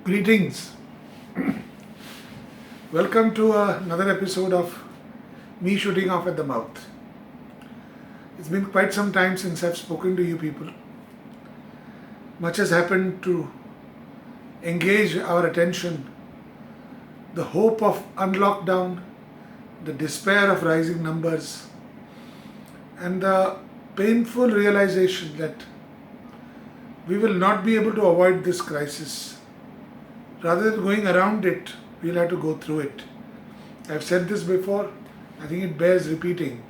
Greetings. Welcome to another episode of me shooting off at the mouth. It's been quite some time since I've spoken to you people. Much has happened to engage our attention. The hope of unlockdown, the despair of rising numbers, and the painful realization that we will not be able to avoid this crisis. Rather than going around it, we'll have to go through it. I've said this before, I think it bears repeating.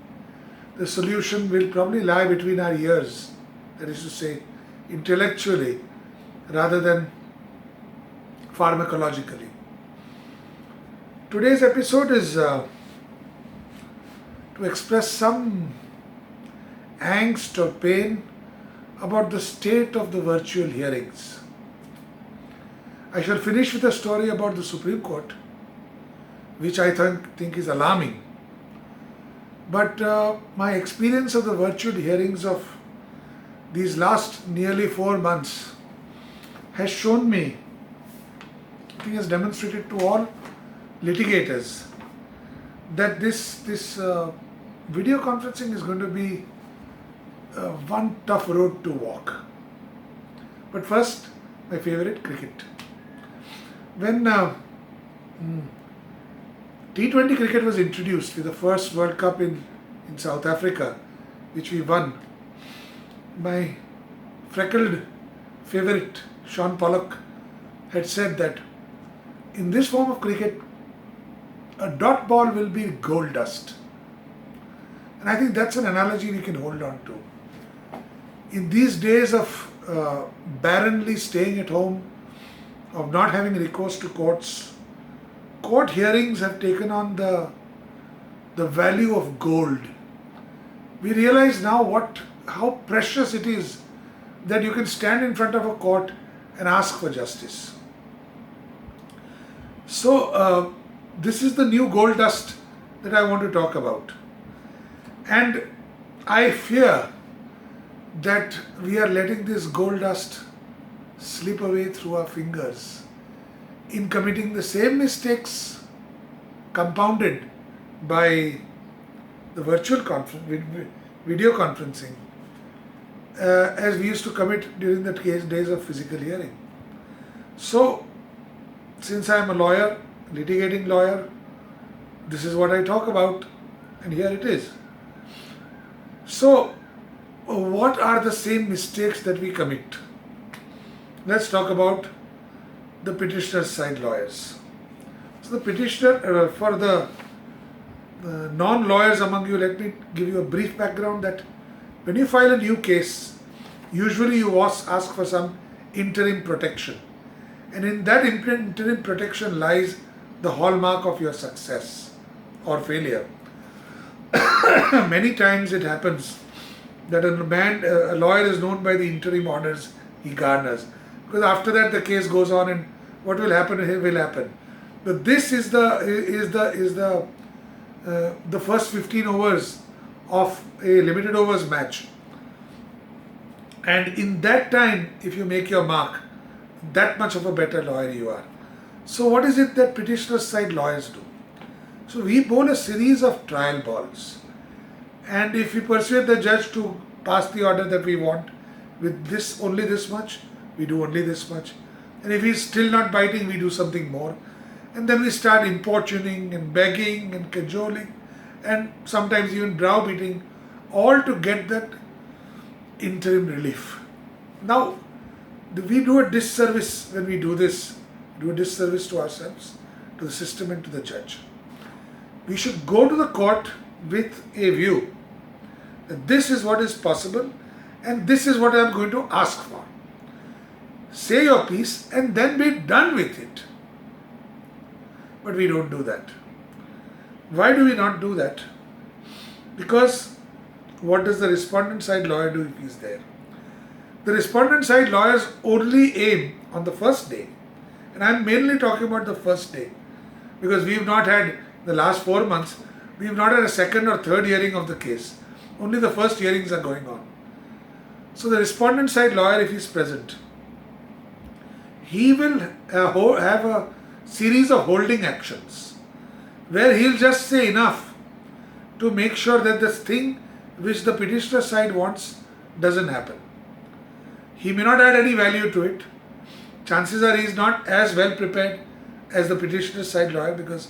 The solution will probably lie between our ears, that is to say, intellectually, rather than pharmacologically. Today's episode is to express some angst or pain about the state of the virtual hearings. I shall finish with a story about the Supreme Court, which I think is alarming. But my experience of the virtual hearings of these last nearly 4 months has shown me, I think has demonstrated to all litigators that this video conferencing is going to be one tough road to walk. But first, my favorite, cricket. When T20 cricket was introduced with the first World Cup in South Africa, which we won, my freckled favorite, Sean Pollock, had said that in this form of cricket, a dot ball will be gold dust. And I think that's an analogy we can hold on to. In these days of barrenly staying at home, of not having recourse to courts, court hearings have taken on the value of gold. We realize now how precious it is that you can stand in front of a court and ask for justice. So this is the new gold dust that I want to talk about. And I fear that we are letting this gold dust slip away through our fingers in committing the same mistakes compounded by the virtual video conferencing as we used to commit during the days of physical hearing. So, since I am a lawyer, litigating lawyer, this is what I talk about, and here it is. So, what are the same mistakes that we commit? Let's talk about the petitioner's side lawyers. So the petitioner, for the non-lawyers among you, let me give you a brief background that when you file a new case, usually you ask for some interim protection. And in that interim protection lies the hallmark of your success or failure. Many times it happens that a lawyer is known by the interim orders he garners. Because after that the case goes on and what will happen will happen. But this is the first 15 overs of a limited overs match. And in that time, if you make your mark, that much of a better lawyer you are. So what is it that petitioner's side lawyers do? So we bowl a series of trial balls. And if we persuade the judge to pass the order that we want with this, only this much, we do only this much. And if he's still not biting, we do something more. And then we start importuning and begging and cajoling and sometimes even browbeating, all to get that interim relief. Now, we do a disservice when we do this. We do a disservice to ourselves, to the system and to the judge. We should go to the court with a view that this is what is possible and this is what I am going to ask for. Say your piece and then be done with it. But we don't do that. Why do we not do that? Because what does the respondent side lawyer do if he's there? The respondent side lawyers only aim on the first day. And I'm mainly talking about the first day. Because we've not had, the last 4 months, we've not had a second or third hearing of the case. Only the first hearings are going on. So the respondent side lawyer, if he's present, he will have a series of holding actions where he'll just say enough to make sure that this thing which the petitioner side wants doesn't happen. He may not add any value to it. Chances are he is not as well prepared as the petitioner side lawyer, because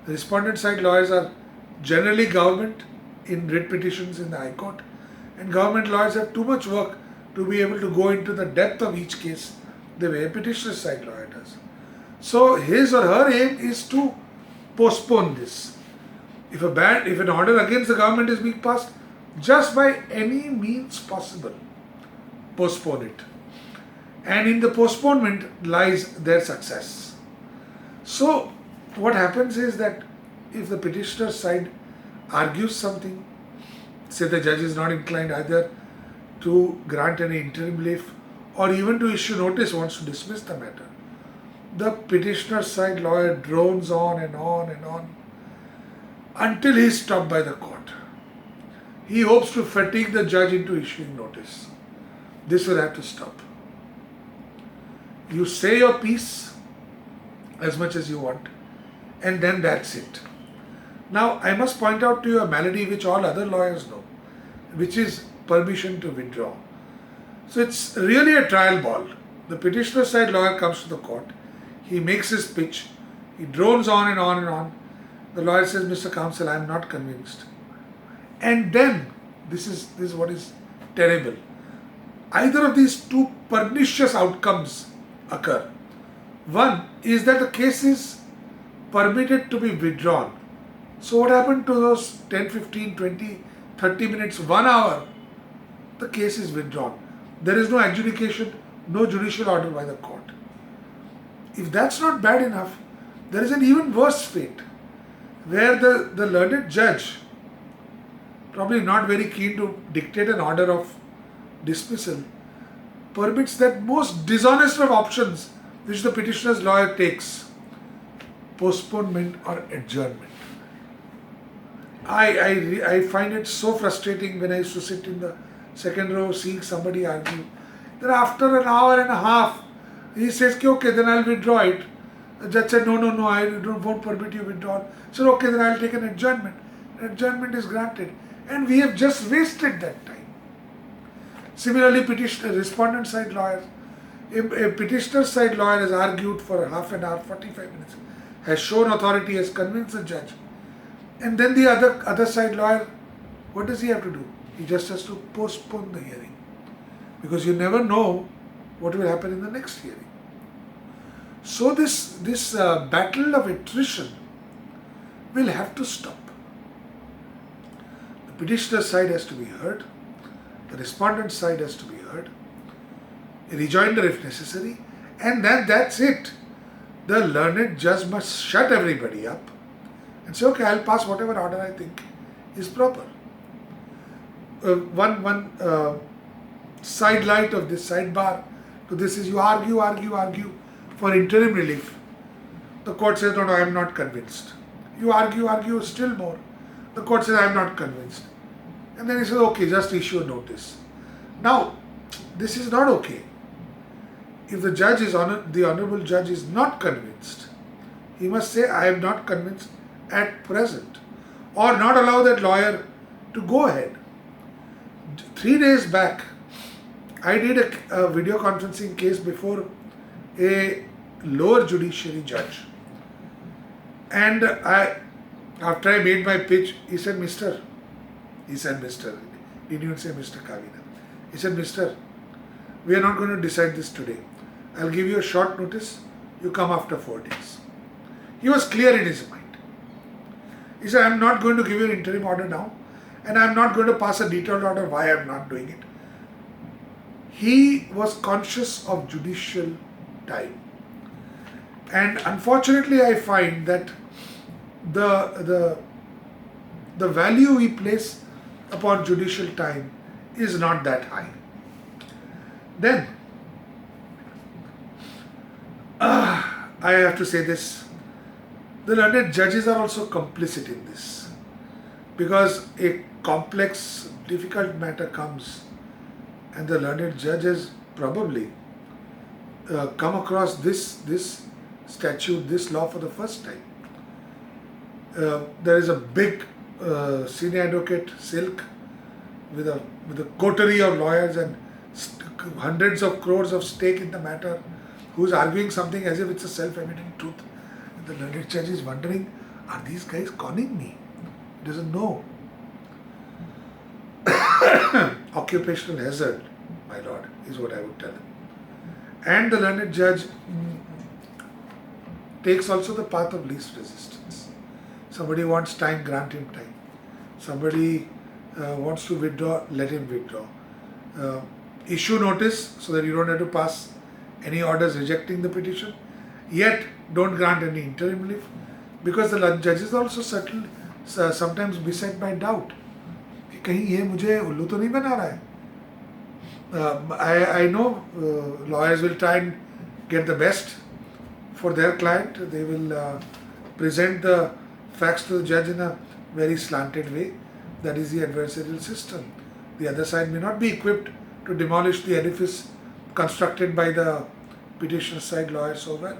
the respondent side lawyers are generally government in writ petitions in the High Court, and government lawyers have too much work to be able to go into the depth of each case the way a petitioner side lawyer does. So his or her aim is to postpone this. If an order against the government is being passed, just by any means possible, postpone it. And in the postponement lies their success. So what happens is that if the petitioner side argues something, say the judge is not inclined either to grant any interim relief or even to issue notice, wants to dismiss the matter, the petitioner side lawyer drones on and on and on until he is stopped by the court. He hopes to fatigue the judge into issuing notice. This will have to stop. You say your piece as much as you want, and then that's it. Now, I must point out to you a malady which all other lawyers know, which is permission to withdraw. So it's really a trial ball. The petitioner side lawyer comes to the court, he makes his pitch, he drones on and on and on. The lawyer says, Mr. Counsel, I am not convinced. And then, this is what is terrible. Either of these two pernicious outcomes occur. One is that the case is permitted to be withdrawn. So what happened to those 10, 15, 20, 30 minutes, 1 hour? The case is withdrawn. There is no adjudication, no judicial order by the court. If that's not bad enough, there is an even worse fate, where the learned judge, probably not very keen to dictate an order of dismissal, permits that most dishonest of options which the petitioner's lawyer takes, postponement or adjournment. I find it so frustrating when I used to sit in the second row seeing somebody argue that after an hour and a half he says, okay, then I'll withdraw it. The judge said, no, I won't permit you withdraw. So okay, then I'll take an adjournment. An adjournment is granted. And we have just wasted that time. Similarly, respondent side lawyers, a petitioner side lawyer has argued for half an hour, 45 minutes, has shown authority, has convinced the judge. And then the other side lawyer, what does he have to do? He just has to postpone the hearing. Because you never know what will happen in the next hearing. So this battle of attrition will have to stop. The petitioner side has to be heard. The respondent side has to be heard. A rejoinder if necessary. And then that's it. The learned judge must shut everybody up and say, okay, I'll pass whatever order I think is proper. One sidelight of this sidebar to this is you argue for interim relief. The court says, no, I am not convinced. You argue still more. The court says, I am not convinced. And then he says, okay, just issue a notice. Now, this is not okay. If the judge is the honorable judge is not convinced, he must say, I am not convinced at present, or not allow that lawyer to go ahead. 3 days back, I did a video conferencing case before a lower judiciary judge. And after I made my pitch, he said, Mr. He didn't even say Mr. Kavina. He said, Mister, we are not going to decide this today. I'll give you a short notice. You come after 4 days. He was clear in his mind. He said, I'm not going to give you an interim order now, and I'm not going to pass a detailed order why I'm not doing it. He was conscious of judicial time. And unfortunately, I find that the value we place upon judicial time is not that high. Then, I have to say this, the learned judges are also complicit in this, because a complex, difficult matter comes and the learned judge has probably come across this statute, this law for the first time. There is a big senior advocate, Silk, with a coterie of lawyers and hundreds of crores of stake in the matter, who's arguing something as if it's a self-evident truth. And the learned judge is wondering, are these guys conning me? He doesn't know. Occupational hazard, my lord, is what I would tell him. And the learned judge takes also the path of least resistance. Somebody wants time, grant him time. Somebody wants to withdraw, let him withdraw. Issue notice so that you don't have to pass any orders rejecting the petition. Yet don't grant any interim relief, because the judges also sometimes beset by doubt. कि कहीं ये मुझे उल्लू तो नहीं बना रहा है. I know lawyers will try and get the best for their client. They will present the facts to the judge in a very slanted way. That is the adversarial system. The other side may not be equipped to demolish the edifice constructed by the petitioner side lawyer so well.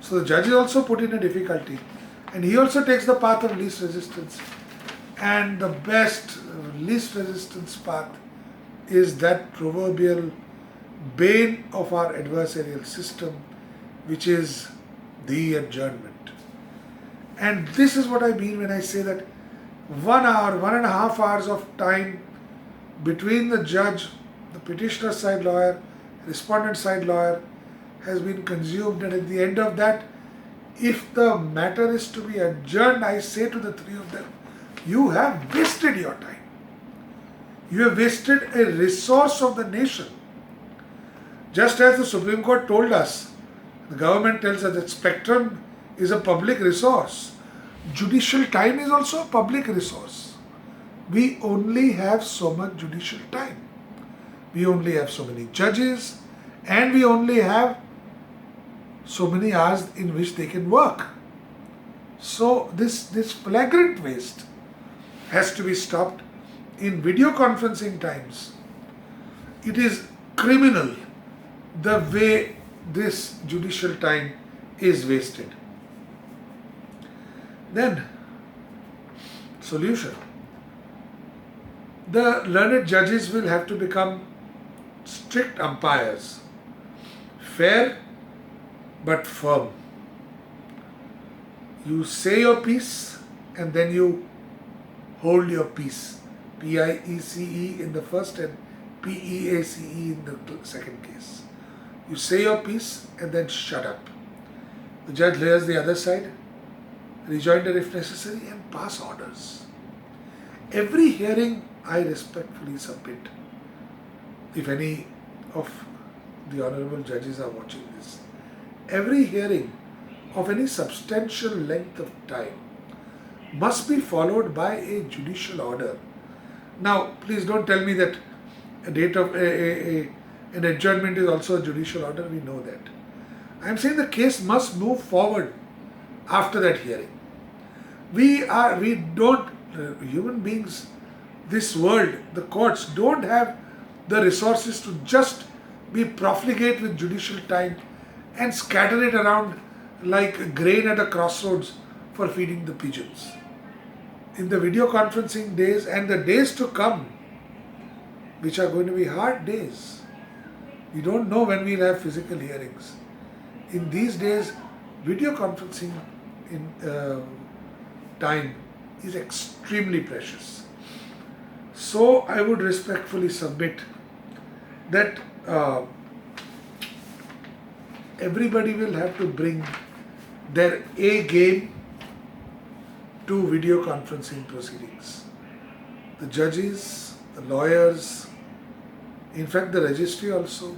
So the judge is also put in a difficulty, and he also takes the path of least resistance. And the best least resistance path is that proverbial bane of our adversarial system, which is the adjournment. And this is what I mean when I say that 1 hour, 1.5 hours of time between the judge, the petitioner side lawyer, respondent side lawyer has been consumed, and at the end of that, if the matter is to be adjourned, I say to the three of them, you have wasted your time. You have wasted a resource of the nation. Just as the Supreme Court told us, the government tells us that spectrum is a public resource. Judicial time is also a public resource. We only have so much judicial time. We only have so many judges, and we only have so many hours in which they can work. So this flagrant waste has to be stopped. In video conferencing times, it is criminal the way this judicial time is wasted. Then, solution. The learned judges will have to become strict umpires, fair but firm. You say your piece and then you hold your peace. P-I-E-C-E in the first and P-E-A-C-E in the second case. You say your piece and then shut up. The judge hears the other side, rejoinder if necessary, and pass orders. Every hearing I respectfully submit, if any of the honorable judges are watching this, every hearing of any substantial length of time must be followed by a judicial order. Now, please don't tell me that a date of an adjournment is also a judicial order. We know that. I am saying the case must move forward after that hearing. Human beings, this world, the courts don't have the resources to just be profligate with judicial time and scatter it around like grain at a crossroads for feeding the pigeons. In the video conferencing days and the days to come, which are going to be hard days, we don't know when we'll have physical hearings. In these days, video conferencing in time is extremely precious. So I would respectfully submit that everybody will have to bring their A game to video conferencing proceedings. The judges, the lawyers, in fact the registry also.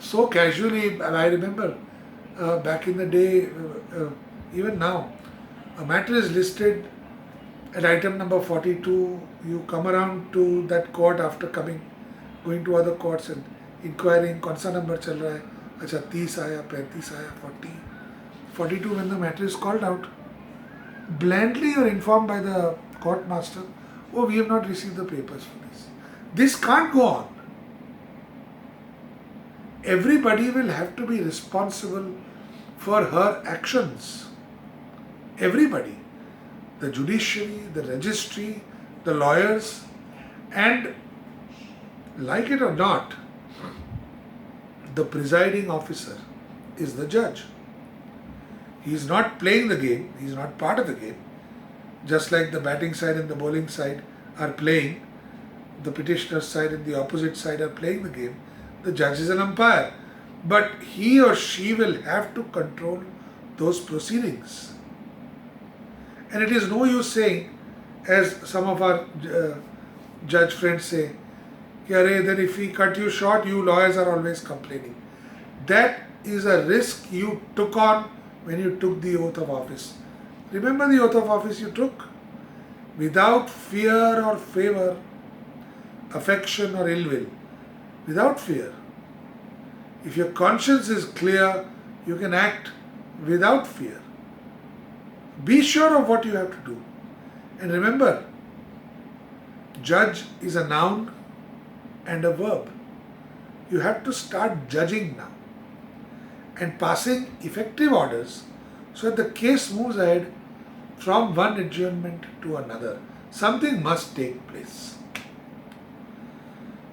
So casually, and I remember back in the day, even now, a matter is listed at item number 42, you come around to that court after going to other courts and inquiring, कौन सा number चल रहा है? अच्छा 30 आया, 35 आया, 40, 42 when the matter is called out. Blandly you are informed by the court master, oh, we have not received the papers for this. This can't go on. everybody will have to be responsible for her actions. Everybody. The judiciary, the registry, the lawyers, and like it or not, the presiding officer is the judge. He is not playing the game, he is not part of the game. Just like the batting side and the bowling side are playing, the petitioner's side and the opposite side are playing the game. The judge is an umpire. But he or she will have to control those proceedings. And it is no use saying, as some of our judge friends say, then if we cut you short, you lawyers are always complaining. That is a risk you took on when you took the oath of office. Remember the oath of office you took? Without fear or favor, affection or ill will. Without fear. If your conscience is clear, you can act without fear. Be sure of what you have to do. And remember, judge is a noun and a verb. You have to start judging now and passing effective orders so that the case moves ahead from one adjournment to another. Something must take place.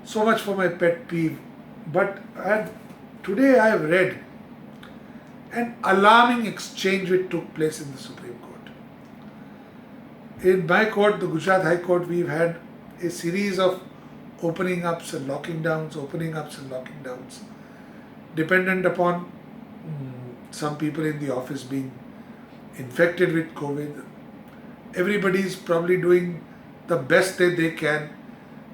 So much for my pet peeve. But today I have read an alarming exchange which took place in the Supreme Court. In my court, the Gujarat High Court, we've had a series of opening ups and locking downs, opening ups and locking downs, dependent upon some people in the office being infected with COVID. Everybody's probably doing the best that they can,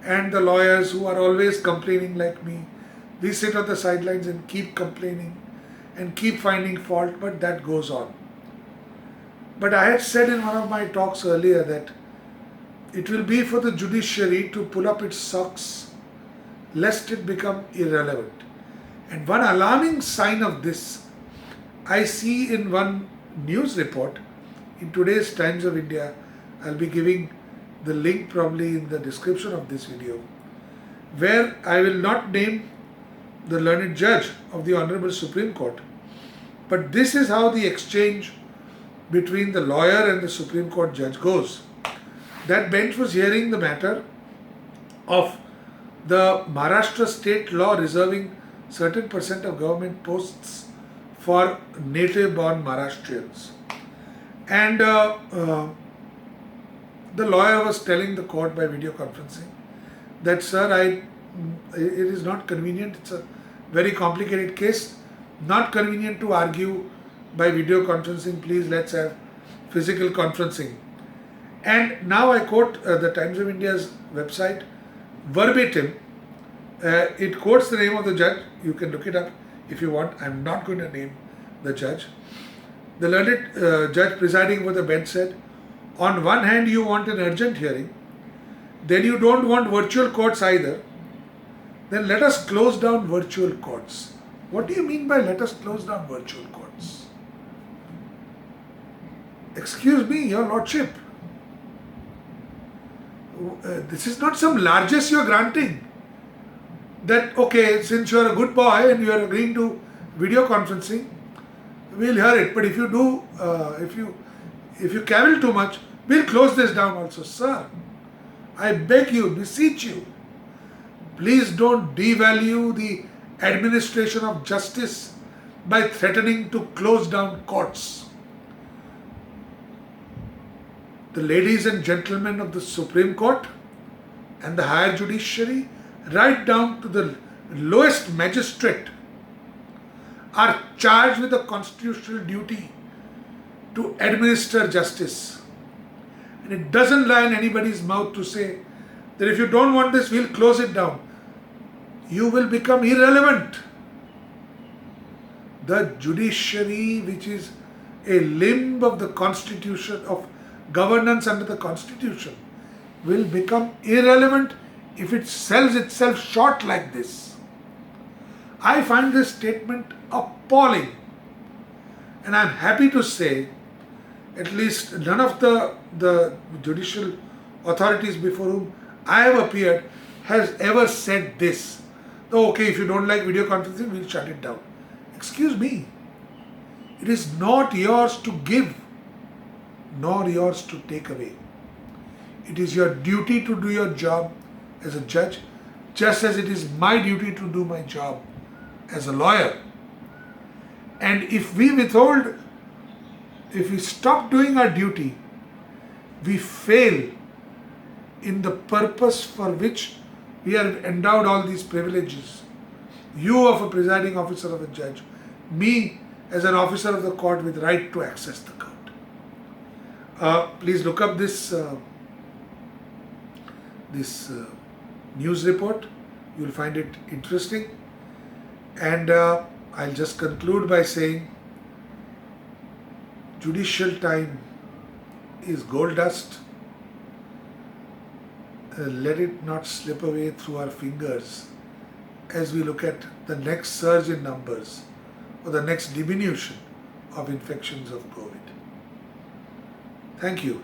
and the lawyers who are always complaining like me, we sit on the sidelines and keep complaining and keep finding fault, but that goes on. But I had said in one of my talks earlier that it will be for the judiciary to pull up its socks lest it become irrelevant. And one alarming sign of this I see in one news report in today's Times of India. I'll be giving the link probably in the description of this video, where I will not name the learned judge of the Honorable Supreme Court, but this is how the exchange between the lawyer and the Supreme Court judge goes. That bench was hearing the matter of the Maharashtra state law reserving certain percent of government posts for native-born Maharashtrians. And the lawyer was telling the court by video conferencing that, sir, it is not convenient, it's a very complicated case, not convenient to argue by video conferencing, please let's have physical conferencing. And now I quote the Times of India's website verbatim. It quotes the name of the judge. You can look it up if you want. I'm not going to name the judge. The learned judge presiding over the bench said, on one hand you want an urgent hearing, then you don't want virtual courts either, then let us close down virtual courts. What do you mean by let us close down virtual courts? Excuse me, your lordship. This is not some largesse you are granting. That, okay, since you are a good boy and you are agreeing to video conferencing, we'll hear it. But if you do, if you cavil too much, we'll close this down also. Sir, I beg you, beseech you, please don't devalue the administration of justice by threatening to close down courts. The ladies and gentlemen of the Supreme Court and the higher judiciary, right down to the lowest magistrate, are charged with a constitutional duty to administer justice. And it doesn't lie in anybody's mouth to say that if you don't want this, we'll close it down. You will become irrelevant. The judiciary, which is a limb of the constitution, of governance under the constitution, will become irrelevant if it sells itself short like this. I find this statement appalling, and I'm happy to say at least none of the judicial authorities before whom I have appeared has ever said this. Oh, okay, if you don't like video conferencing, we'll shut it down. Excuse me. It is not yours to give, nor yours to take away. It is your duty to do your job as a judge, just as it is my duty to do my job as a lawyer. And if we withhold, if we stop doing our duty, we fail in the purpose for which we are endowed all these privileges. You of a presiding officer of a judge, me as an officer of the court with right to access the court. Please look up this news report. You will find it interesting. And I'll just conclude by saying judicial time is gold dust. Let it not slip away through our fingers as we look at the next surge in numbers or the next diminution of infections of COVID. Thank you.